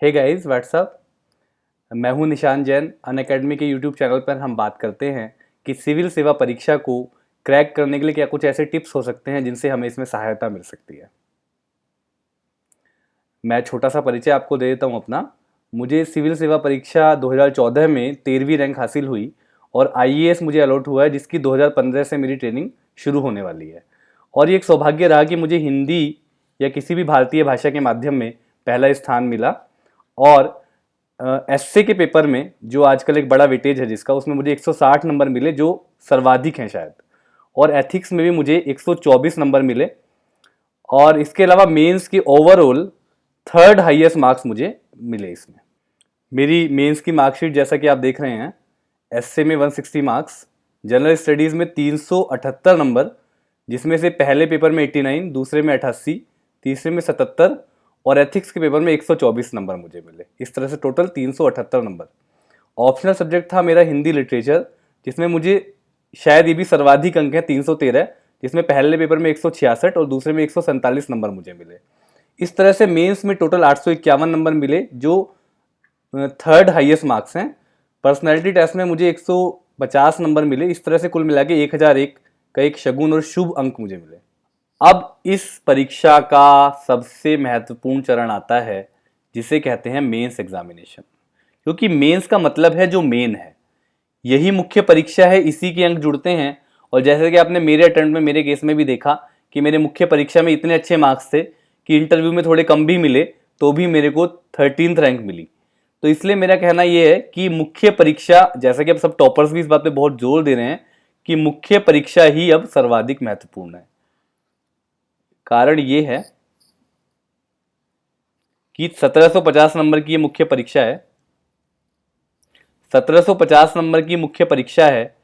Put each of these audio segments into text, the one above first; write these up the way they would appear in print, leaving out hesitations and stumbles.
Hey guys what's up. मैं हूं निशान जैन। अनअकैडमी के यूट्यूब चैनल पर हम बात करते हैं कि सिविल सेवा परीक्षा को क्रैक करने के लिए क्या कुछ ऐसे टिप्स हो सकते हैं जिनसे हमें इसमें सहायता मिल सकती है। मैं छोटा सा परिचय आपको दे देता हूं अपना। मुझे सिविल सेवा परीक्षा 2014 में 13वीं रैंक हासिल हुई और आईएएस मुझे अलॉट हुआ है, जिसकी 2015 से मेरी ट्रेनिंग शुरू होने वाली है। और ये एक सौभाग्य रहा कि मुझे हिंदी या किसी भी भारतीय भाषा के माध्यम में पहला स्थान मिला। और एसए के पेपर में जो आजकल एक बड़ा वेटेज है जिसका, उसमें मुझे 160 नंबर मिले, जो सर्वाधिक हैं शायद। और एथिक्स में भी मुझे 124 नंबर मिले। और इसके अलावा मेंस के ओवरऑल थर्ड हाईएस्ट मार्क्स मुझे मिले इसमें। मेरी मेंस की मार्कशीट जैसा कि आप देख रहे हैं, एसए में 160 मार्क्स, जनरल स्टडीज़ में 378 नंबर, जिसमें से पहले पेपर में 89, दूसरे में 88, तीसरे में 77 और एथिक्स के पेपर में 124 नंबर मुझे मिले। इस तरह से टोटल 378 नंबर। ऑप्शनल सब्जेक्ट था मेरा हिंदी लिटरेचर, जिसमें मुझे शायद ये भी सर्वाधिक अंक है 313, जिसमें पहले पेपर में 166 और दूसरे में 147 नंबर मुझे मिले। इस तरह से मेंस में टोटल 851 नंबर मिले, जो थर्ड हाईएस्ट मार्क्स हैं। पर्सनैलिटी टेस्ट में मुझे 150 नंबर मिले। इस तरह से कुल मिला के 1001 का एक शगुन और शुभ अंक मुझे मिले। अब इस परीक्षा का सबसे महत्वपूर्ण चरण आता है, जिसे कहते हैं मेंस एग्जामिनेशन। क्योंकि मेंस का मतलब है जो मेन है, यही मुख्य परीक्षा है, इसी के अंक जुड़ते हैं। और जैसे कि आपने मेरे अटेम्प्ट में, मेरे केस में भी देखा कि मेरे मुख्य परीक्षा में इतने अच्छे मार्क्स थे कि इंटरव्यू में थोड़े कम भी मिले तो भी मेरे को 13th रैंक मिली। तो इसलिए मेरा कहना यह है कि मुख्य परीक्षा, जैसा कि अब सब टॉपर्स भी इस बात पे बहुत जोर दे रहे हैं कि मुख्य परीक्षा ही अब सर्वाधिक महत्वपूर्ण है। कारण ये है कि 1750 नंबर की ये मुख्य परीक्षा है। 1750 नंबर की मुख्य परीक्षा है।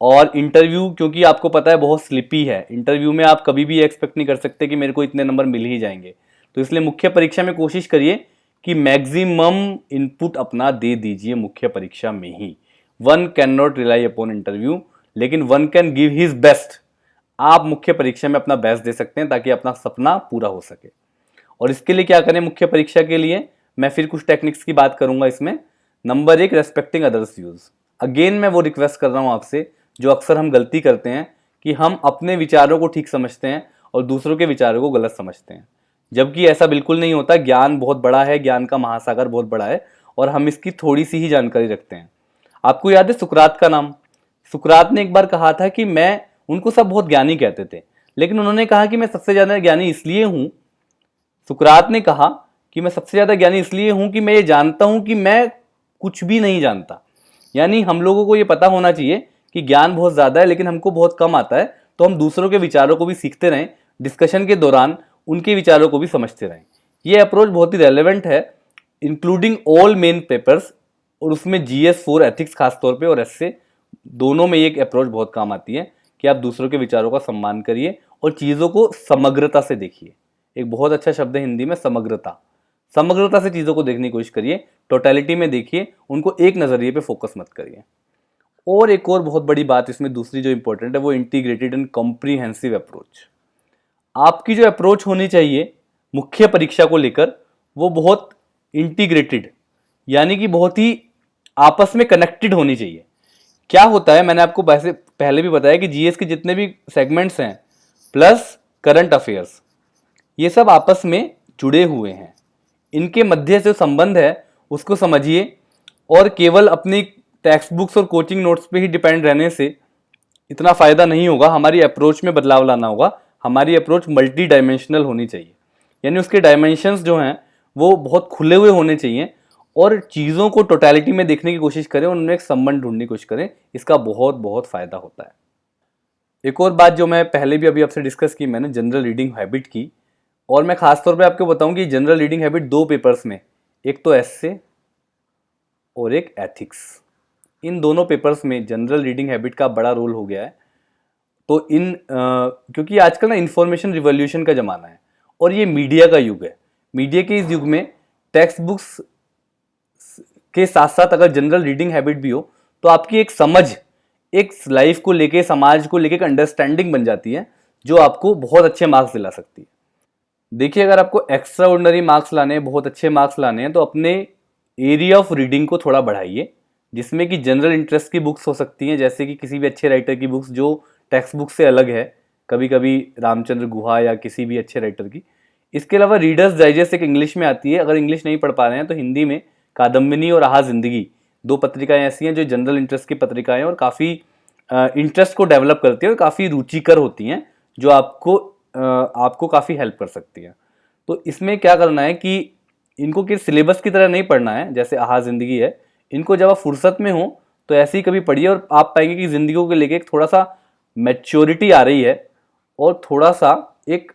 और इंटरव्यू, क्योंकि आपको पता है, बहुत स्लिपी है। इंटरव्यू में आप कभी भी एक्सपेक्ट नहीं कर सकते कि मेरे को इतने नंबर मिल ही जाएंगे। तो इसलिए मुख्य परीक्षा में कोशिश करिए कि मैक्सिमम इनपुट अपना दे दीजिए मुख्य परीक्षा में ही। One can not rely upon interview, लेकिन one can give his best. आप मुख्य परीक्षा में अपना बेस्ट दे सकते हैं ताकि अपना सपना पूरा हो सके। और इसके लिए क्या करें मुख्य परीक्षा के लिए, मैं फिर कुछ टेक्निक्स की बात करूंगा इसमें। Number 1, respecting others views. Again मैं वो रिक्वेस्ट कर रहा हूं आपसे जो अक्सर हम गलती करते हैं, कि हम अपने विचारों को ठीक समझते हैं और दूसरों के विचारों को गलत समझते हैं। जबकि ऐसा बिल्कुल नहीं होता। ज्ञान बहुत बड़ा है, ज्ञान का महासागर बहुत बड़ा है, और हम इसकी थोड़ी सी ही जानकारी रखते हैं। आपको याद है सुकरात का नाम? सुकरात ने एक बार कहा था कि मैं, उनको सब बहुत ज्ञानी कहते थे, लेकिन उन्होंने कहा कि मैं सबसे ज्यादा ज्ञानी इसलिए हूं। सुकरात ने कहा कि मैं सबसे ज्यादा ज्ञानी इसलिए हूं कि मैं ये जानता हूं कि मैं कुछ भी नहीं जानता। यानी हम लोगों को ये पता होना चाहिए कि ज्ञान बहुत ज्यादा है लेकिन हमको बहुत कम आता है, तो हम दूसरों के विचारों को भी सीखते रहें, डिस्कशन के दौरान उनके विचारों को भी समझते रहें। ये अप्रोच बहुत ही रेलेवेंट है, इंक्लूडिंग ऑल मेन पेपर्स, और उसमें GS4 एथिक्स खास तौर पे और एसए दोनों में एक अप्रोच बहुत काम आती है कि आप दूसरों के विचारों का सम्मान करिए और चीज़ों को समग्रता से देखिए। एक बहुत अच्छा शब्द है हिंदी में, समग्रता। समग्रता से चीज़ों को देखने की कोशिश करिए, टोटलिटी में देखिए, उनको एक नज़रिए पे फोकस मत करिए। और एक और बहुत बड़ी बात इसमें दूसरी जो इंपॉर्टेंट है, वो इंटीग्रेटेड एंड कॉम्प्रीहेंसिव अप्रोच। आपकी जो अप्रोच होनी चाहिए मुख्य परीक्षा को लेकर, वो बहुत इंटीग्रेटेड, यानी कि बहुत ही आपस में कनेक्टेड होनी चाहिए। क्या होता है, मैंने आपको पहले भी बताया कि जीएस के जितने भी सेगमेंट्स हैं प्लस करंट अफेयर्स, ये सब आपस में जुड़े हुए हैं। इनके मध्य से संबंध है उसको समझिए, और केवल अपनी टेक्स्ट बुक्स और कोचिंग नोट्स पे ही डिपेंड रहने से इतना फायदा नहीं होगा। हमारी अप्रोच में बदलाव लाना होगा। हमारी अप्रोच मल्टी डायमेंशनल होनी चाहिए, यानी उसके डायमेंशंस जो हैं वो बहुत खुले हुए होने चाहिए, और चीज़ों को टोटलिटी में देखने की कोशिश करें, उनमें एक संबंध ढूंढने की कोशिश करें। इसका बहुत बहुत फायदा होता है। एक और बात जो मैं पहले भी अभी आपसे डिस्कस की, मैंने जनरल रीडिंग हैबिट की, और मैं खास तौर पे आपको बताऊं कि जनरल रीडिंग हैबिट 2 पेपर्स में, एक तो एसए और एक एथिक्स, इन दोनों पेपर्स में जनरल रीडिंग हैबिट का बड़ा रोल हो गया है। तो क्योंकि आजकल ना इंफॉर्मेशन रिवॉल्यूशन का ज़माना है और ये मीडिया का युग है। मीडिया के इस युग में टेक्स्ट बुक्स के साथ साथ अगर जनरल रीडिंग हैबिट भी हो, तो आपकी एक समझ, एक लाइफ को लेके, समाज को लेके एक अंडरस्टैंडिंग बन जाती है, जो आपको बहुत अच्छे मार्क्स दिला सकती है। देखिए, अगर आपको एक्स्ट्रा ऑर्डिनरी मार्क्स लाने हैं, बहुत अच्छे मार्क्स लाने हैं, तो अपने एरिया ऑफ रीडिंग को थोड़ा बढ़ाइए, जिसमें कि जनरल इंटरेस्ट की बुक्स हो सकती हैं, जैसे कि किसी भी अच्छे राइटर की बुक्स जो टेक्स्ट बुक से अलग है, कभी कभी रामचंद्र गुहा या किसी भी अच्छे राइटर की। इसके अलावा रीडर्स डाइजेस्ट एक इंग्लिश में आती है, अगर इंग्लिश नहीं पढ़ पा रहे हैं तो हिंदी में कादम्बिनी और आहा जिंदगी, दो पत्रिकाएं ऐसी हैं जो जनरल इंटरेस्ट की पत्रिकाएं हैं और काफ़ी इंटरेस्ट को डेवलप करती हैं और काफ़ी रुचिकर होती हैं, जो आपको काफ़ी हेल्प कर सकती हैं। तो इसमें क्या करना है कि इनको कि सिलेबस की तरह नहीं पढ़ना है, जैसे आहा जिंदगी है, इनको जब आप फुर्सत में हो तो ऐसे ही कभी पढ़िए और आप पाएंगे कि जिंदगी को लेके एक थोड़ा सा मैच्योरिटी आ रही है और थोड़ा सा एक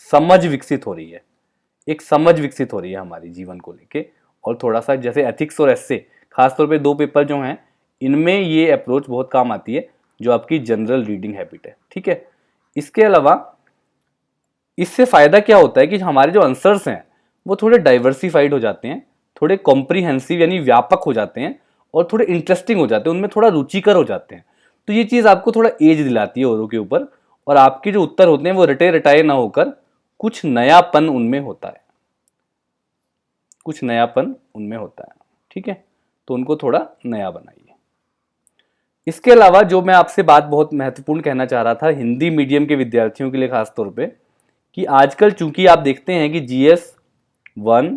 समझ विकसित हो रही है, एक समझ विकसित हो रही है हमारी जीवन को लेके। और थोड़ा सा जैसे एथिक्स और एस्से, खासतौर पे दो पेपर जो हैं, इनमें ये अप्रोच बहुत काम आती है, जो आपकी जनरल रीडिंग हैबिट है, ठीक है। इसके अलावा इससे फायदा क्या होता है कि हमारे जो आंसर्स हैं वो थोड़े डाइवर्सिफाइड हो जाते हैं, थोड़े कॉम्प्रीहेंसिव यानी व्यापक हो जाते हैं और थोड़े इंटरेस्टिंग हो जाते हैं, उनमें थोड़ा रुचिकर हो जाते हैं। तो ये चीज़ आपको थोड़ा एज दिलाती है औरों के ऊपर, और आपके जो उत्तर होते हैं वो रटे रटाए ना होकर कुछ नयापन उनमें होता है, कुछ नयापन उनमें होता है, ठीक है। तो उनको थोड़ा नया बनाइए। इसके अलावा जो मैं आपसे बात बहुत महत्वपूर्ण कहना चाह रहा था हिंदी मीडियम के विद्यार्थियों के लिए खास तौर पे, कि आजकल चूंकि आप देखते हैं कि जीएस 1,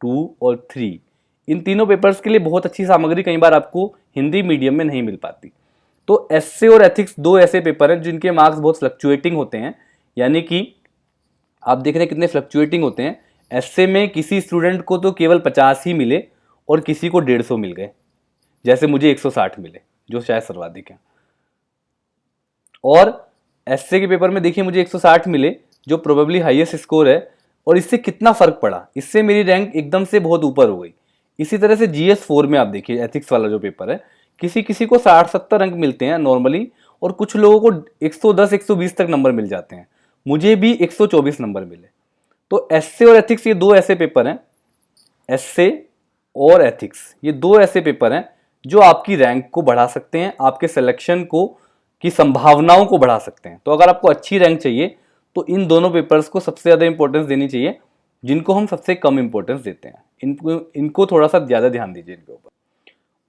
2 और 3, इन तीनों पेपर्स के लिए बहुत अच्छी सामग्री कई बार आपको हिंदी मीडियम में नहीं मिल पाती। तो एसए और एथिक्स दो ऐसे पेपर हैं जिनके मार्क्स बहुत फ्लक्चुएटिंग होते हैं, यानी कि आप देख रहे हैं कितने फ्लक्चुएटिंग होते हैं। एसए में किसी स्टूडेंट को तो केवल 50 ही मिले और किसी को 150 मिल गए, जैसे मुझे 160 मिले, जो शायद सर्वाधिक है। और एसए के पेपर में देखिए मुझे 160 मिले, जो प्रोबेबली हाईएस्ट स्कोर है, और इससे कितना फर्क पड़ा, इससे मेरी रैंक एकदम से बहुत ऊपर हो गई। इसी तरह से जीएस 4 में आप देखिए एथिक्स वाला जो पेपर है, किसी किसी को 60-70 अंक मिलते हैं नॉर्मली, और कुछ लोगों को 110-120 तक नंबर मिल जाते हैं, मुझे भी 124 नंबर मिले। तो एसए और एथिक्स ये दो ऐसे पेपर हैं, एसए और एथिक्स ये दो ऐसे पेपर हैं जो आपकी रैंक को बढ़ा सकते हैं, आपके सिलेक्शन को की संभावनाओं को बढ़ा सकते हैं। तो अगर आपको अच्छी रैंक चाहिए तो इन दोनों पेपर्स को सबसे ज़्यादा इंपॉर्टेंस देनी चाहिए, जिनको हम सबसे कम इंपॉर्टेंस देते हैं, इनको थोड़ा सा ज़्यादा ध्यान दीजिए इनके ऊपर।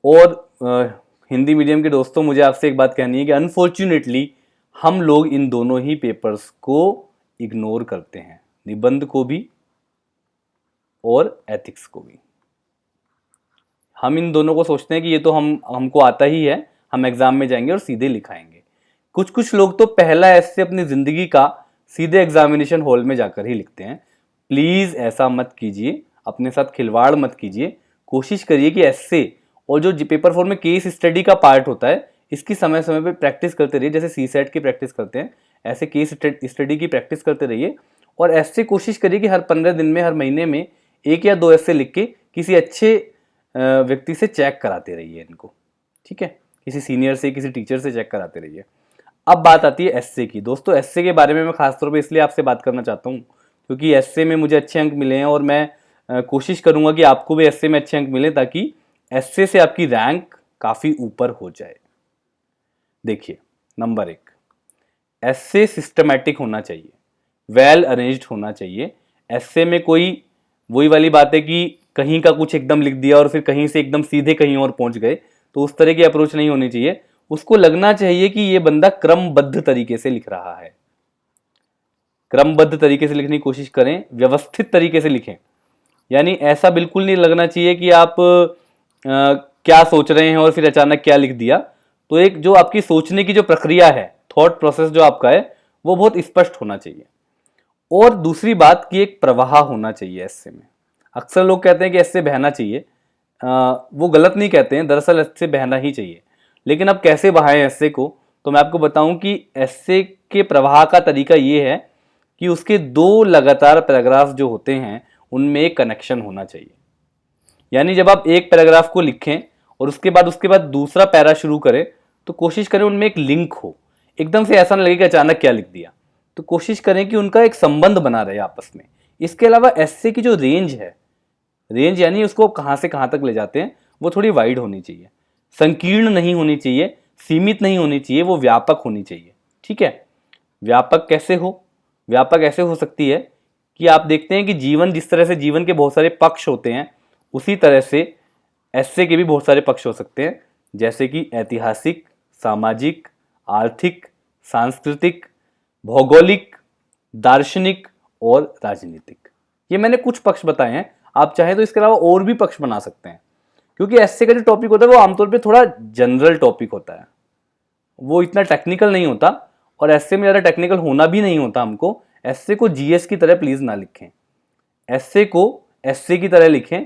और हिंदी मीडियम के दोस्तों, मुझे आपसे एक बात कहनी है कि अनफॉर्चुनेटली हम लोग इन दोनों ही पेपर्स को इग्नोर करते हैं, निबंध को भी और एथिक्स को भी। हम इन दोनों को सोचते हैं कि ये तो हमको आता ही है, हम एग्जाम में जाएंगे और सीधे लिखाएंगे। कुछ कुछ लोग तो पहला ऐसे अपनी जिंदगी का सीधे एग्जामिनेशन हॉल में जाकर ही लिखते हैं। प्लीज ऐसा मत कीजिए, अपने साथ खिलवाड़ मत कीजिए। कोशिश करिए कि ऐसे, और जो पेपर 4 में केस स्टडी का पार्ट होता है, इसकी समय समय पे प्रैक्टिस करते रहिए, जैसे सीसेट की प्रैक्टिस करते हैं ऐसे केस स्टडी की प्रैक्टिस करते रहिए। और ऐसे कोशिश करिए कि हर 15 दिन में, हर महीने में 1 या 2 ऐसे लिख के किसी अच्छे व्यक्ति से चेक कराते रहिए इनको, ठीक है। किसी सीनियर से, किसी टीचर से चेक कराते रहिए। अब बात आती है एसए की। दोस्तों, एसए के बारे में मैं खासतौर पे इसलिए आपसे बात करना चाहता हूँ क्योंकि एसए में मुझे अच्छे अंक मिले हैं और मैं कोशिश करूंगा कि आपको भी एसए में अच्छे अंक मिले, ताकि एसए से आपकी रैंक काफ़ी ऊपर हो जाए। देखिए, नंबर 1, एसए सिस्टमैटिक होना चाहिए, वेल अरेंज्ड होना चाहिए। एसए में कोई वही वाली बात है कि कहीं का कुछ एकदम लिख दिया और फिर कहीं से एकदम सीधे कहीं और पहुंच गए, तो उस तरह की अप्रोच नहीं होनी चाहिए। उसको लगना चाहिए कि ये बंदा क्रमबद्ध तरीके से लिख रहा है। क्रमबद्ध तरीके से लिखने की कोशिश करें, व्यवस्थित तरीके से लिखें। यानी ऐसा बिल्कुल नहीं लगना चाहिए कि आप क्या सोच रहे हैं और फिर अचानक क्या लिख दिया। तो एक जो आपकी सोचने की जो प्रक्रिया है, थॉट प्रोसेस जो आपका है, वो बहुत स्पष्ट होना चाहिए। और दूसरी बात कि एक प्रवाह होना चाहिए एस्से में। अक्सर लोग कहते हैं कि एस्से बहना चाहिए, वो गलत नहीं कहते हैं, दरअसल एस्से बहना ही चाहिए। लेकिन अब कैसे बहाएं एस्से को, तो मैं आपको बताऊं कि एस्से के प्रवाह का तरीका ये है कि उसके 2 लगातार पैराग्राफ जो होते हैं उनमें एक कनेक्शन होना चाहिए। यानी जब आप एक पैराग्राफ को लिखें और उसके बाद दूसरा पैरा शुरू करें, तो कोशिश करें उनमें एक लिंक हो। एकदम से ऐसा न लगे कि अचानक क्या लिख दिया। तो कोशिश करें कि उनका एक संबंध बना रहे आपस में। इसके अलावा एस्से की जो रेंज है, रेंज यानी उसको कहाँ से कहाँ तक ले जाते हैं, वो थोड़ी वाइड होनी चाहिए, संकीर्ण नहीं होनी चाहिए, सीमित नहीं होनी चाहिए, वो व्यापक होनी चाहिए, ठीक है। व्यापक कैसे हो? व्यापक ऐसे हो सकती है कि आप देखते हैं कि जीवन, जिस तरह से जीवन के बहुत सारे पक्ष होते हैं, उसी तरह से एस्से के भी बहुत सारे पक्ष हो सकते हैं, जैसे कि ऐतिहासिक, सामाजिक, आर्थिक, सांस्कृतिक, भौगोलिक, दार्शनिक और राजनीतिक। ये मैंने कुछ पक्ष बताए हैं, आप चाहें तो इसके अलावा और भी पक्ष बना सकते हैं, क्योंकि एस्से का जो टॉपिक होता है वो आमतौर पे थोड़ा जनरल टॉपिक होता है, वो इतना टेक्निकल नहीं होता, और एस्से में ज़्यादा टेक्निकल होना भी नहीं होता हमको। एस्से को जीएस की तरह प्लीज़ ना लिखें, एस्से को एस्से की तरह लिखें।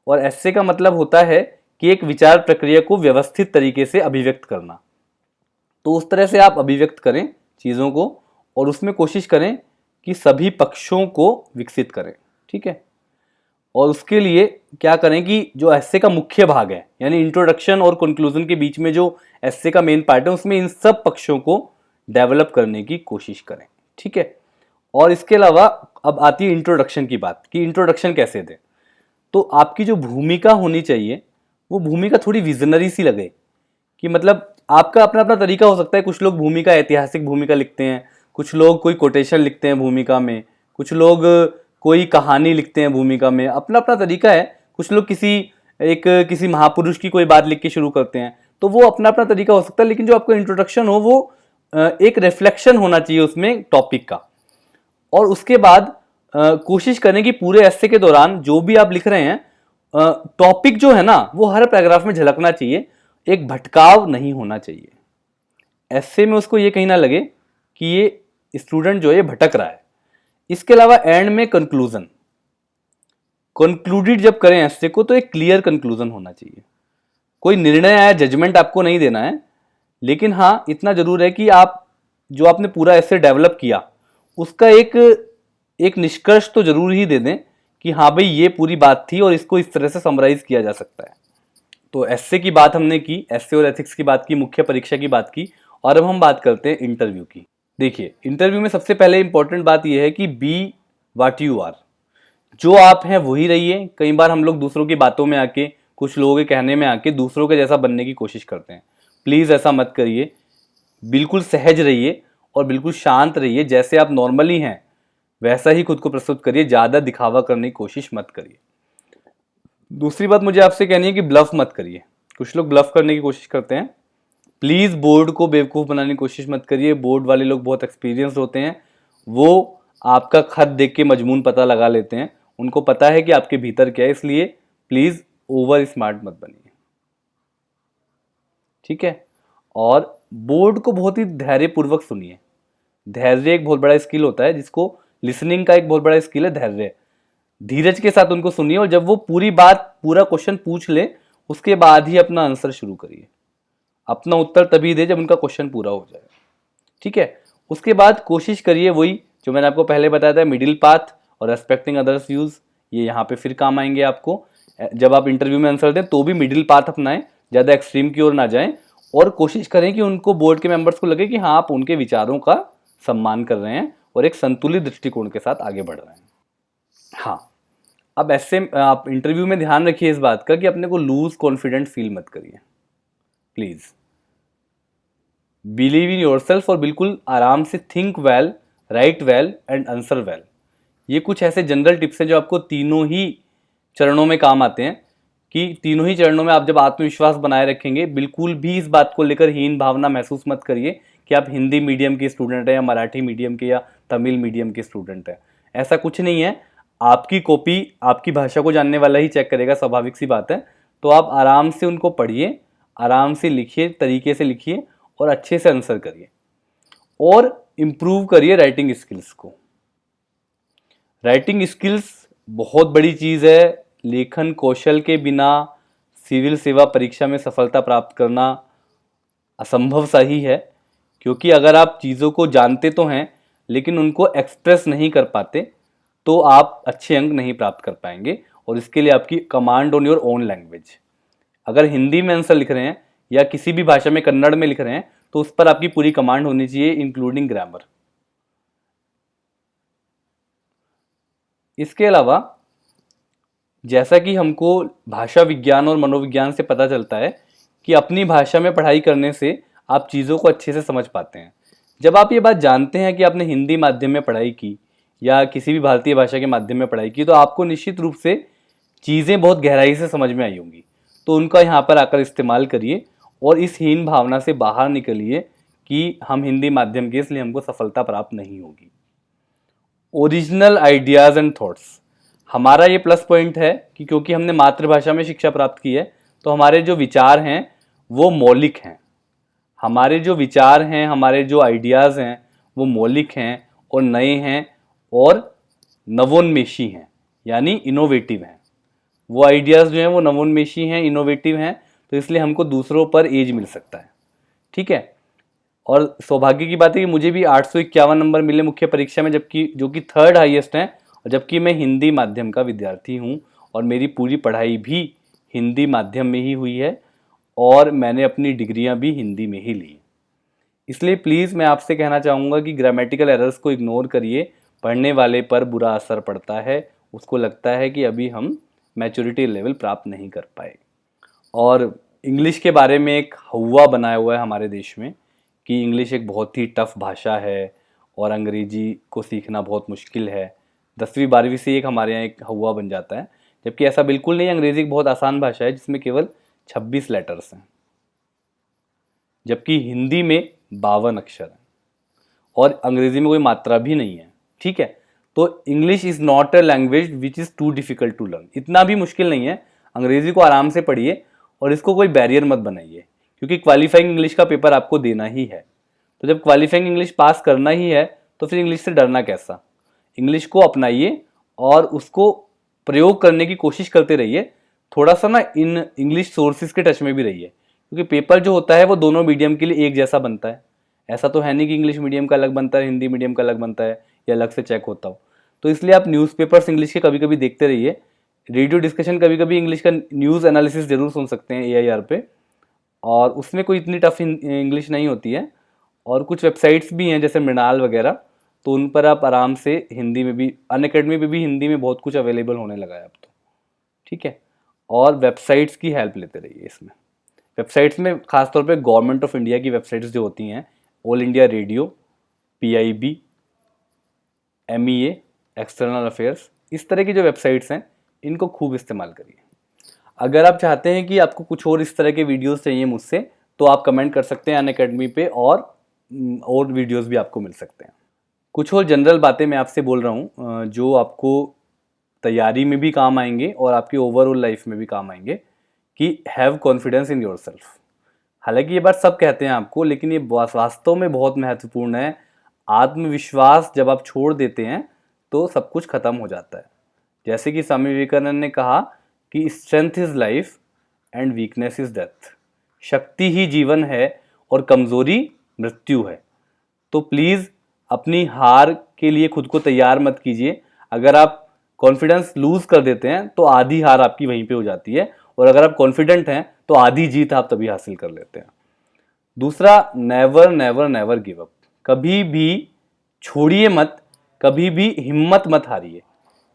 और एस्से का मतलब होता है कि एक विचार प्रक्रिया को व्यवस्थित तरीके से अभिव्यक्त करना। तो उस तरह से आप अभिव्यक्त करें चीज़ों को, और उसमें कोशिश करें कि सभी पक्षों को विकसित करें, ठीक है। और उसके लिए क्या करें कि जो एस्से का मुख्य भाग है, यानी इंट्रोडक्शन और कंक्लूजन के बीच में जो एस्से का मेन पार्ट है, उसमें इन सब पक्षों को डेवलप करने की कोशिश करें, ठीक है। और इसके अलावा अब आती है इंट्रोडक्शन की बात, कि इंट्रोडक्शन कैसे दें। तो आपकी जो भूमिका होनी चाहिए वो भूमिका थोड़ी विजनरी सी लगे, कि मतलब आपका अपना अपना तरीका हो सकता है। कुछ लोग भूमिका ऐतिहासिक भूमिका लिखते हैं, कुछ लोग कोई कोटेशन लिखते हैं भूमिका में, कुछ लोग कोई कहानी लिखते हैं भूमिका में, अपना अपना तरीका है। कुछ लोग किसी महापुरुष की कोई बात लिख के शुरू करते हैं, तो वो अपना अपना तरीका हो सकता है। लेकिन जो आपका इंट्रोडक्शन हो वो एक रिफ्लेक्शन होना चाहिए उसमें टॉपिक का। और उसके बाद कोशिश करें कि पूरे एस्से के दौरान जो भी आप लिख रहे हैं, टॉपिक जो है ना वो हर पैराग्राफ में झलकना चाहिए, एक भटकाव नहीं होना चाहिए। एस्से में उसको ये कहीं ना लगे कि ये स्टूडेंट जो है ये भटक रहा है। इसके अलावा एंड में कंक्लूजन, कंक्लूडेड जब करें एस्से को तो एक क्लियर कंक्लूजन होना चाहिए। कोई निर्णय या जजमेंट आपको नहीं देना है, लेकिन हाँ इतना जरूर है कि आप जो आपने पूरा एस्से डेवलप किया उसका एक निष्कर्ष तो जरूर ही दे दें कि हाँ भाई ये पूरी बात थी और इसको इस तरह से समराइज किया जा सकता है। तो एस्से की बात हमने की, एस्से और एथिक्स की बात की, मुख्य परीक्षा की बात की, और अब हम बात करते हैं इंटरव्यू की। देखिए, इंटरव्यू में सबसे पहले इंपॉर्टेंट बात यह है कि बी व्हाट यू आर, जो आप हैं वही रहिए। कई बार हम लोग दूसरों की बातों में आके, कुछ लोगों के कहने में आके दूसरों के जैसा बनने की कोशिश करते हैं। प्लीज़ ऐसा मत करिए, बिल्कुल सहज रहिए और बिल्कुल शांत रहिए। जैसे आप नॉर्मली हैं वैसा ही खुद को प्रस्तुत करिए, ज़्यादा दिखावा करने की कोशिश मत करिए। दूसरी बात मुझे आपसे कहनी है कि ब्लफ मत करिए। कुछ लोग ब्लफ करने की कोशिश करते हैं। प्लीज़ बोर्ड को बेवकूफ़ बनाने की कोशिश मत करिए। बोर्ड वाले लोग बहुत एक्सपीरियंस होते हैं, वो आपका खत देख के मजमून पता लगा लेते हैं, उनको पता है कि आपके भीतर क्या है। इसलिए प्लीज़ ओवर स्मार्ट मत बनिए, ठीक है। और बोर्ड को बहुत ही धैर्यपूर्वक सुनिए। धैर्य एक बहुत बड़ा स्किल होता है, जिसको लिसनिंग का एक बहुत बड़ा स्किल है धैर्य। धीरज के साथ उनको सुनिए, और जब वो पूरा क्वेश्चन पूछ ले उसके बाद ही अपना आंसर शुरू करिए। अपना उत्तर तभी दे जब उनका क्वेश्चन पूरा हो जाए, ठीक है। उसके बाद कोशिश करिए वही जो मैंने आपको पहले बताया था, मिडिल पाथ और रेस्पेक्टिंग अदर्स व्यूज, ये यहाँ पे फिर काम आएंगे आपको। जब आप इंटरव्यू में आंसर दें तो भी मिडिल पाथ अपनाएं, ज़्यादा एक्सट्रीम की ओर ना जाएं, और कोशिश करें कि उनको, बोर्ड के मेंबर्स को लगे कि हाँ आप उनके विचारों का सम्मान कर रहे हैं और एक संतुलित दृष्टिकोण के साथ आगे बढ़ रहे हैं। हाँ, अब ऐसे आप इंटरव्यू में ध्यान रखिए इस बात का कि अपने को लूज कॉन्फिडेंट फील मत करिए, प्लीज बिलीव इन योरसेल्फ, और बिल्कुल आराम से think well, right well and answer well. ये कुछ ऐसे जनरल टिप्स हैं जो आपको तीनों ही चरणों में काम आते हैं, कि तीनों ही चरणों में आप जब आत्मविश्वास बनाए रखेंगे, बिल्कुल भी इस बात को लेकर हीन भावना महसूस मत करिए कि आप हिंदी मीडियम के स्टूडेंट हैं या मराठी मीडियम के या तमिल मीडियम के स्टूडेंट हैं। ऐसा कुछ नहीं है। आपकी कॉपी आपकी भाषा को जानने वाला ही चेक करेगा, स्वाभाविक सी बात है। तो आप आराम से उनको पढ़िए, आराम से लिखिए, तरीके से लिखिए और अच्छे से आंसर करिए, और इम्प्रूव करिए राइटिंग स्किल्स को। राइटिंग स्किल्स बहुत बड़ी चीज़ है। लेखन कौशल के बिना सिविल सेवा परीक्षा में सफलता प्राप्त करना असंभव सा ही है, क्योंकि अगर आप चीज़ों को जानते तो हैं लेकिन उनको एक्सप्रेस नहीं कर पाते तो आप अच्छे अंक नहीं प्राप्त कर पाएंगे। और इसके लिए आपकी command on your own language, अगर हिंदी में आंसर लिख रहे हैं या किसी भी भाषा में, कन्नड़ में लिख रहे हैं, तो उस पर आपकी पूरी कमांड होनी चाहिए, इंक्लूडिंग ग्रामर। इसके अलावा जैसा कि हमको भाषा विज्ञान और मनोविज्ञान से पता चलता है कि अपनी भाषा में पढ़ाई करने से आप चीज़ों को अच्छे से समझ पाते हैं। जब आप ये बात जानते हैं कि आपने हिंदी माध्यम में पढ़ाई की या किसी भी भारतीय भाषा के माध्यम में पढ़ाई की, तो आपको निश्चित रूप से चीज़ें बहुत गहराई से समझ में आई होंगी। तो उनका यहाँ पर आकर इस्तेमाल करिए और इस हीन भावना से बाहर निकलिए कि हम हिंदी माध्यम के इसलिए हमको सफलता प्राप्त नहीं होगी। ओरिजिनल आइडियाज़ एंड थॉट्स, हमारा ये प्लस पॉइंट है कि क्योंकि हमने मातृभाषा में शिक्षा प्राप्त की है, तो हमारे जो विचार हैं वो मौलिक हैं। हमारे जो विचार हैं, हमारे जो आइडियाज़ हैं वो मौलिक हैं और नए हैं और नवोन्मेषी हैं, यानी इनोवेटिव हैं। वो आइडियाज़ जो हैं वो नवोन्मेषी हैं, इनोवेटिव हैं, तो इसलिए हमको दूसरों पर एज मिल सकता है। ठीक है। और सौभाग्य की बात है कि मुझे भी 851 नंबर मिले मुख्य परीक्षा में, जबकि जो कि थर्ड हाईएस्ट हैं, और जबकि मैं हिंदी माध्यम का विद्यार्थी हूँ और मेरी पूरी पढ़ाई भी हिंदी माध्यम में ही हुई है और मैंने अपनी डिग्रियाँ भी हिंदी में ही ली। इसलिए प्लीज़ मैं आपसे कहना चाहूँगा कि ग्रामेटिकल एरर्स को इग्नोर करिए। पढ़ने वाले पर बुरा असर पड़ता है, उसको लगता है कि अभी हम मैच्योरिटी लेवल प्राप्त नहीं कर पाए। और इंग्लिश के बारे में एक हौवा बनाया हुआ है हमारे देश में कि इंग्लिश एक बहुत ही टफ भाषा है और अंग्रेजी को सीखना बहुत मुश्किल है। 10वीं 12वीं से एक हमारे यहाँ एक हौवा बन जाता है, जबकि ऐसा बिल्कुल नहीं। अंग्रेजी एक बहुत आसान भाषा है जिसमें केवल 26 लेटर्स हैं, जबकि हिंदी में 52 अक्षर हैं और अंग्रेजी में कोई मात्रा भी नहीं है। ठीक है। तो English is not a language which is too difficult to learn. इतना भी मुश्किल नहीं है। अंग्रेजी को आराम से पढ़िए और इसको कोई बैरियर मत बनाइए, क्योंकि क्वालिफाइंग इंग्लिश का पेपर आपको देना ही है। तो जब क्वालिफाइंग इंग्लिश पास करना ही है तो फिर इंग्लिश से डरना कैसा। इंग्लिश को अपनाइए और उसको प्रयोग करने की कोशिश करते रहिए। थोड़ा सा ना इन इंग्लिश सोर्सेज के टच में भी रहिए, क्योंकि पेपर जो होता है वो दोनों मीडियम के लिए एक जैसा बनता है। ऐसा तो है नहीं कि इंग्लिश मीडियम का अलग बनता है, हिंदी मीडियम का अलग बनता है या अलग से चेक होता हो। तो इसलिए आप न्यूज़पेपर्स इंग्लिश के कभी कभी देखते रहिए। रेडियो डिस्कशन कभी कभी इंग्लिश का न्यूज़ एनालिसिस जरूर सुन सकते हैं AIR पे, और उसमें कोई इतनी टफ इंग्लिश नहीं होती है। और कुछ वेबसाइट्स भी हैं जैसे मृणाल वगैरह, तो उन पर आप आराम से हिंदी में भी, अनअकैडमी पे भी हिंदी में बहुत कुछ अवेलेबल होने लगा है अब तो। ठीक है। और वेबसाइट्स की हेल्प लेते रहिए इसमें। वेबसाइट्स में खासतौर पे गवर्नमेंट ऑफ इंडिया की वेबसाइट्स जो होती हैं, all India radio, PIB, MEA, external affairs, इस तरह की जो वेबसाइट्स हैं इनको खूब इस्तेमाल करिए। अगर आप चाहते हैं कि आपको कुछ और इस तरह के वीडियोस चाहिए मुझसे, तो आप कमेंट कर सकते हैं अनअकैडमी पे, और वीडियोस भी आपको मिल सकते हैं। कुछ और जनरल बातें मैं आपसे बोल रहा हूँ जो आपको तैयारी में भी काम आएंगे और आपकी ओवरऑल लाइफ में भी काम आएंगे, कि हैव कॉन्फिडेंस इन योरसेल्फ। हालांकि ये बात सब कहते हैं आपको, लेकिन ये वास्तव में बहुत महत्वपूर्ण है। आत्मविश्वास जब आप छोड़ देते हैं तो सब कुछ खत्म हो जाता है। जैसे कि स्वामी विवेकानंद ने कहा कि strength is life and weakness is death. शक्ति ही जीवन है और कमजोरी मृत्यु है। तो प्लीज़ अपनी हार के लिए खुद को तैयार मत कीजिए। अगर आप कॉन्फिडेंस लूज कर देते हैं तो आधी हार आपकी वहीं पे हो जाती है, और अगर आप कॉन्फिडेंट हैं तो आधी जीत आप तभी हासिल कर लेते हैं। दूसरा, never never never give up. कभी भी छोड़िए मत, कभी भी हिम्मत मत हारिए।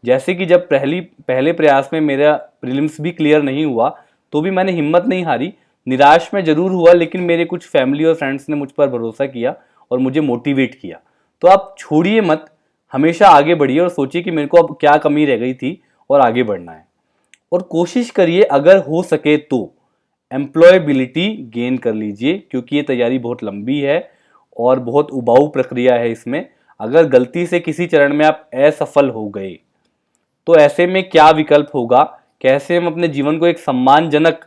जैसे कि जब पहले प्रयास में मेरा प्रीलिम्स भी क्लियर नहीं हुआ तो भी मैंने हिम्मत नहीं हारी। निराश में जरूर हुआ, लेकिन मेरे कुछ फैमिली और फ्रेंड्स ने मुझ पर भरोसा किया और मुझे मोटिवेट किया। तो आप छोड़िए मत, हमेशा आगे बढ़िए और सोचिए कि मेरे को अब क्या कमी रह गई थी और आगे बढ़ना है। और कोशिश करिए अगर हो सके तो एम्प्लॉयबिलिटी गेन कर लीजिए, क्योंकि ये तैयारी बहुत लंबी है और बहुत उबाऊ प्रक्रिया है इसमें। अगर गलती से किसी चरण में आप असफल हो गए तो ऐसे में क्या विकल्प होगा, कैसे हम अपने जीवन को एक सम्मानजनक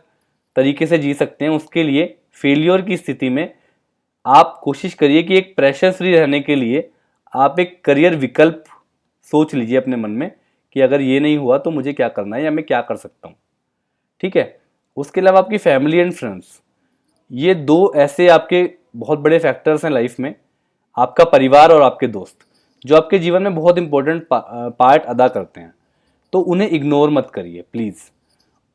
तरीके से जी सकते हैं, उसके लिए फेलियर की स्थिति में आप कोशिश करिए कि एक प्रेशर फ्री रहने के लिए आप एक करियर विकल्प सोच लीजिए अपने मन में कि अगर ये नहीं हुआ तो मुझे क्या करना है या मैं क्या कर सकता हूँ। ठीक है। उसके अलावा आपकी फैमिली एंड फ्रेंड्स, ये दो ऐसे आपके बहुत बड़े फैक्टर्स हैं लाइफ में, आपका परिवार और आपके दोस्त, जो आपके जीवन में बहुत इंपॉर्टेंट पार्ट अदा करते हैं। तो उन्हें इग्नोर मत करिए प्लीज़।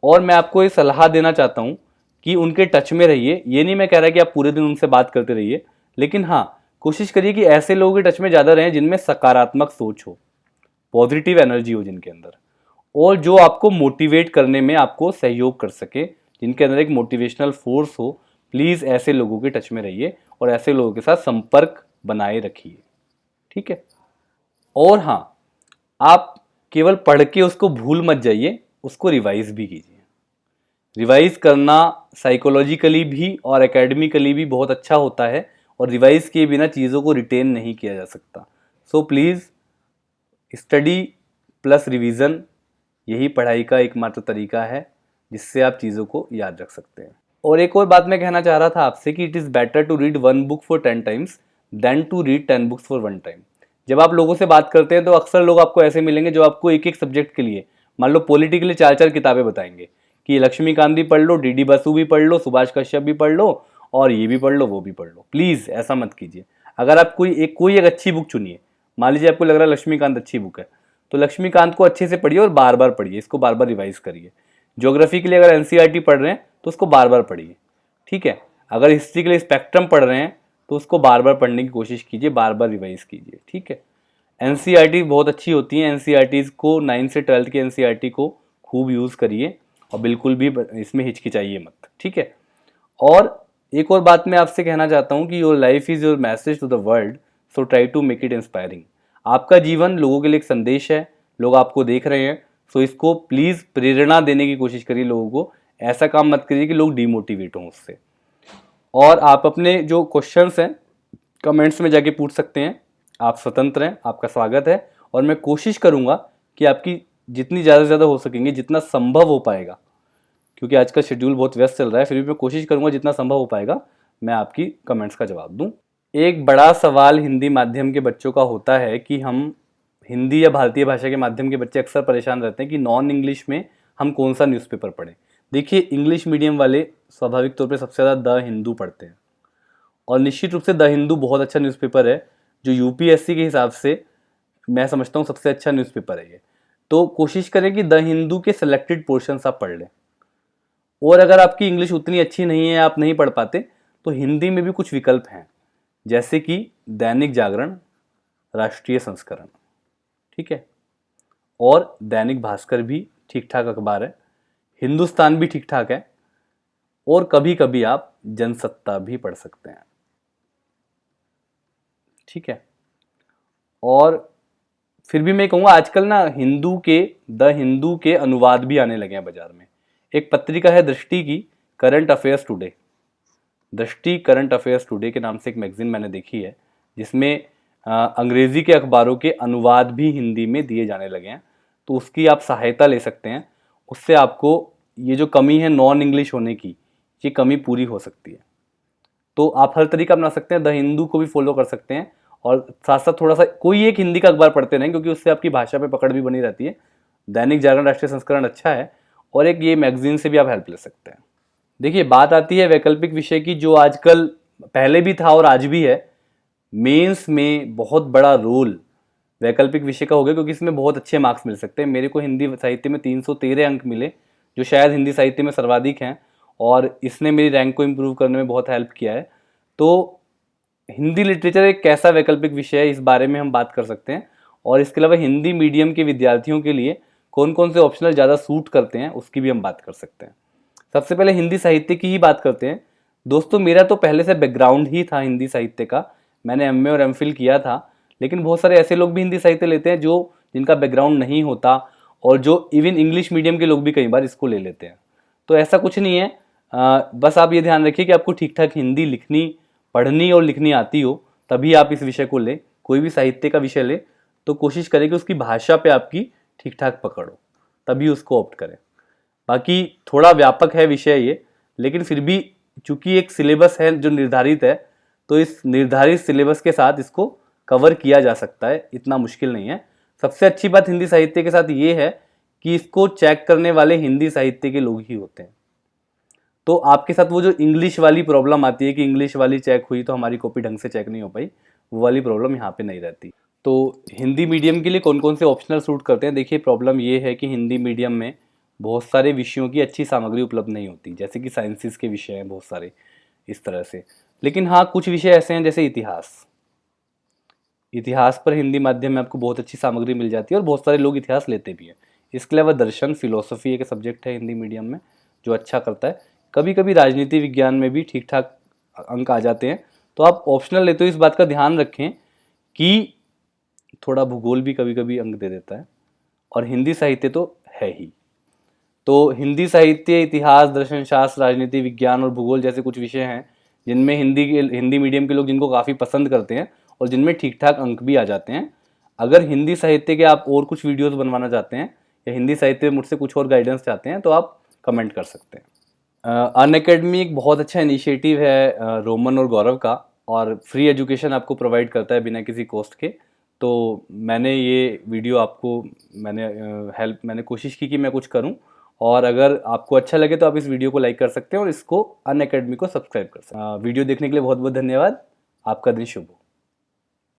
और मैं आपको ये सलाह देना चाहता हूँ कि उनके टच में रहिए। ये नहीं मैं कह रहा कि आप पूरे दिन उनसे बात करते रहिए, लेकिन हाँ, कोशिश करिए कि ऐसे लोगों के टच में ज़्यादा रहें जिनमें सकारात्मक सोच हो, पॉजिटिव एनर्जी हो जिनके अंदर, और जो आपको मोटिवेट करने में आपको सहयोग कर सके, जिनके अंदर एक मोटिवेशनल फोर्स हो। प्लीज़ ऐसे लोगों के टच में रहिए और ऐसे लोगों के साथ संपर्क बनाए रखिए, ठीक है। और हाँ, आप केवल पढ़ के उसको भूल मत जाइए, उसको रिवाइज भी कीजिए। रिवाइज करना साइकोलॉजिकली भी और एकेडमिकली भी बहुत अच्छा होता है, और रिवाइज किए बिना चीज़ों को रिटेन नहीं किया जा सकता। So please, study plus revision, यही पढ़ाई का एकमात्र तरीका है जिससे आप चीज़ों को याद रख सकते हैं। और एक और बात मैं कहना चाह रहा था आपसे कि it is better to read 1 book for 10 times than to read 10 books for 1 time. जब आप लोगों से बात करते हैं तो अक्सर लोग आपको ऐसे मिलेंगे जो आपको एक एक सब्जेक्ट के लिए, मान लो पॉलिटी के लिए 4 4 किताबें बताएंगे कि ये लक्ष्मीकांत भी पढ़ लो, डीडी बसु भी पढ़ लो, सुभाष कश्यप भी पढ़ लो, और ये भी पढ़ लो, वो भी पढ़ लो। प्लीज़ ऐसा मत कीजिए। अगर आप कोई एक अच्छी बुक चुनिए, मान लीजिए आपको लग रहा है लक्ष्मीकांत अच्छी बुक है, तो लक्ष्मीकांत को अच्छे से पढ़िए और बार बार पढ़िए, इसको बार बार रिवाइज करिए। ज्योग्राफी के लिए अगर एनसीईआरटी पढ़ रहे हैं तो उसको बार बार पढ़िए, ठीक है। अगर हिस्ट्री के लिए स्पेक्ट्रम पढ़ रहे हैं तो उसको बार बार पढ़ने की कोशिश कीजिए, बार बार रिवाइज कीजिए, ठीक है। एनसीईआरटी बहुत अच्छी होती है, एनसीईआरटीज़ को 9 से 12 की एनसीईआरटी को खूब यूज़ करिए और बिल्कुल भी इसमें हिचकिचाइए मत, ठीक है। और एक और बात मैं आपसे कहना चाहता हूँ कि your life is your message to the world, so try to make it inspiring. आपका जीवन लोगों के लिए एक संदेश है, लोग आपको देख रहे हैं, सो इसको प्लीज़ प्रेरणा देने की कोशिश करिए लोगों को। ऐसा काम मत करिए कि लोग डिमोटिवेट हों उससे। और आप अपने जो क्वेश्चंस हैं कमेंट्स में जाके पूछ सकते हैं, आप स्वतंत्र हैं, आपका स्वागत है। और मैं कोशिश करूँगा कि आपकी जितनी ज़्यादा से ज़्यादा हो सकेंगे, जितना संभव हो पाएगा, क्योंकि आज का शेड्यूल बहुत व्यस्त चल रहा है, फिर भी मैं कोशिश करूँगा जितना संभव हो पाएगा मैं आपकी कमेंट्स का जवाब दूँ। एक बड़ा सवाल हिंदी माध्यम के बच्चों का होता है कि हम हिंदी या भारतीय भाषा के माध्यम के बच्चे अक्सर परेशान रहते हैं कि नॉन इंग्लिश में हम कौन सा न्यूज़पेपर पढ़ें। देखिए, इंग्लिश मीडियम वाले स्वाभाविक तौर पे सबसे ज़्यादा द हिंदू पढ़ते हैं, और निश्चित रूप से द हिंदू बहुत अच्छा न्यूज़पेपर है, जो यूपीएससी के हिसाब से मैं समझता हूँ सबसे अच्छा न्यूज़पेपर है ये। तो कोशिश करें कि द हिंदू के सेलेक्टेड पोर्शंस आप पढ़ लें। और अगर आपकी इंग्लिश उतनी अच्छी नहीं है, आप नहीं पढ़ पाते, तो हिंदी में भी कुछ विकल्प हैं, जैसे कि दैनिक जागरण, राष्ट्रीय संस्करण, ठीक है। और दैनिक भास्कर भी ठीक ठाक अखबार है, हिंदुस्तान भी ठीक ठाक है, और कभी कभी आप जनसत्ता भी पढ़ सकते हैं, ठीक है। और फिर भी मैं कहूँगा आजकल ना द हिंदू के अनुवाद भी आने लगे हैं बाजार में। एक पत्रिका है दृष्टि की, करंट अफेयर्स टुडे, दृष्टि करंट अफेयर्स टुडे के नाम से एक मैगजीन मैंने देखी है, जिसमें अंग्रेजी के अखबारों के अनुवाद भी हिंदी में दिए जाने लगे हैं। तो उसकी आप सहायता ले सकते हैं, उससे आपको ये जो कमी है नॉन इंग्लिश होने की, ये कमी पूरी हो सकती है। तो आप हर तरीका अपना सकते हैं, द हिंदू को भी फॉलो कर सकते हैं, और साथ साथ थोड़ा सा कोई एक हिंदी का अखबार पढ़ते रहें, क्योंकि उससे आपकी भाषा पे पकड़ भी बनी रहती है। दैनिक जागरण, राष्ट्रीय संस्करण अच्छा है, और एक ये मैगजीन से भी आप हेल्प ले सकते हैं। देखिए, बात आती है वैकल्पिक विषय की, जो आजकल पहले भी था और आज भी है। मेंस में बहुत बड़ा रोल वैकल्पिक विषय का हो गया, क्योंकि इसमें बहुत अच्छे मार्क्स मिल सकते हैं। मेरे को हिंदी साहित्य में 313 अंक मिले, जो शायद हिंदी साहित्य में सर्वाधिक हैं, और इसने मेरी रैंक को इम्प्रूव करने में बहुत हेल्प किया है। तो हिंदी लिटरेचर एक कैसा वैकल्पिक विषय है, इस बारे में हम बात कर सकते हैं। और इसके अलावा हिंदी मीडियम के विद्यार्थियों के लिए कौन कौन से ऑप्शनल ज़्यादा सूट करते हैं, उसकी भी हम बात कर सकते हैं। सबसे पहले हिंदी साहित्य की ही बात करते हैं। दोस्तों, मेरा तो पहले से बैकग्राउंड ही था हिंदी साहित्य का, मैंने एमए और एमफिल किया था। लेकिन बहुत सारे ऐसे लोग भी हिंदी साहित्य लेते हैं जो जिनका बैकग्राउंड नहीं होता, और जो इवन इंग्लिश मीडियम के लोग भी कई बार इसको ले लेते हैं। तो ऐसा कुछ नहीं है, बस आप ये ध्यान रखिए कि आपको ठीक ठाक हिंदी लिखनी, पढ़नी और लिखनी आती हो, तभी आप इस विषय को लें। कोई भी साहित्य का विषय ले तो कोशिश करें कि उसकी भाषा पे आपकी ठीक ठाक पकड़ हो, तभी उसको ऑप्ट करें। बाकी थोड़ा व्यापक है विषय ये, लेकिन फिर भी चूंकि एक सिलेबस है जो निर्धारित है, तो इस निर्धारित सिलेबस के साथ इसको कवर किया जा सकता है, इतना मुश्किल नहीं है। सबसे अच्छी बात हिंदी साहित्य के साथ ये है कि इसको चेक करने वाले हिंदी साहित्य के लोग ही होते हैं। तो आपके साथ वो जो इंग्लिश वाली प्रॉब्लम आती है कि इंग्लिश वाली चेक हुई तो हमारी कॉपी ढंग से चेक नहीं हो पाई, वो वाली प्रॉब्लम यहाँ पे नहीं रहती। तो हिंदी मीडियम के लिए कौन कौन से ऑप्शनल सूट करते हैं? देखिए, प्रॉब्लम ये है कि हिंदी मीडियम में बहुत सारे विषयों की अच्छी सामग्री उपलब्ध नहीं होती, जैसे कि साइंसिस के विषय हैं बहुत सारे इस तरह से। लेकिन हाँ, कुछ विषय ऐसे हैं जैसे इतिहास पर हिंदी माध्यम में आपको बहुत अच्छी सामग्री मिल जाती है, और बहुत सारे लोग इतिहास लेते भी हैं। इसके अलावा दर्शन, फिलोसफी एक सब्जेक्ट है हिंदी मीडियम में जो अच्छा करता है। कभी कभी राजनीति विज्ञान में भी ठीक ठाक अंक आ जाते हैं, तो आप ऑप्शनल लेते हो इस बात का ध्यान रखें कि थोड़ा भूगोल भी कभी कभी अंक दे देता है, और हिंदी साहित्य तो है ही। तो हिंदी साहित्य, इतिहास, दर्शन शास्त्र, राजनीति विज्ञान और भूगोल जैसे कुछ विषय हैं जिनमें हिंदी मीडियम के लोग जिनको काफ़ी पसंद करते हैं और जिनमें ठीक ठाक अंक भी आ जाते हैं। अगर हिंदी साहित्य के आप और कुछ वीडियोस बनवाना चाहते हैं या हिंदी साहित्य में मुझसे कुछ और गाइडेंस चाहते हैं तो आप कमेंट कर सकते हैं। अनअकैडमी एक बहुत अच्छा इनिशिएटिव है रोमन और गौरव का, और फ्री एजुकेशन आपको प्रोवाइड करता है बिना किसी कॉस्ट के। तो मैंने ये वीडियो आपको मैंने कोशिश की कि मैं कुछ करूं, और अगर आपको अच्छा लगे तो आप इस वीडियो को लाइक कर सकते हैं और इसको अनअकैडमी को सब्सक्राइब कर सकते हैं। वीडियो देखने के लिए बहुत बहुत धन्यवाद। आपका दिन शुभ हो।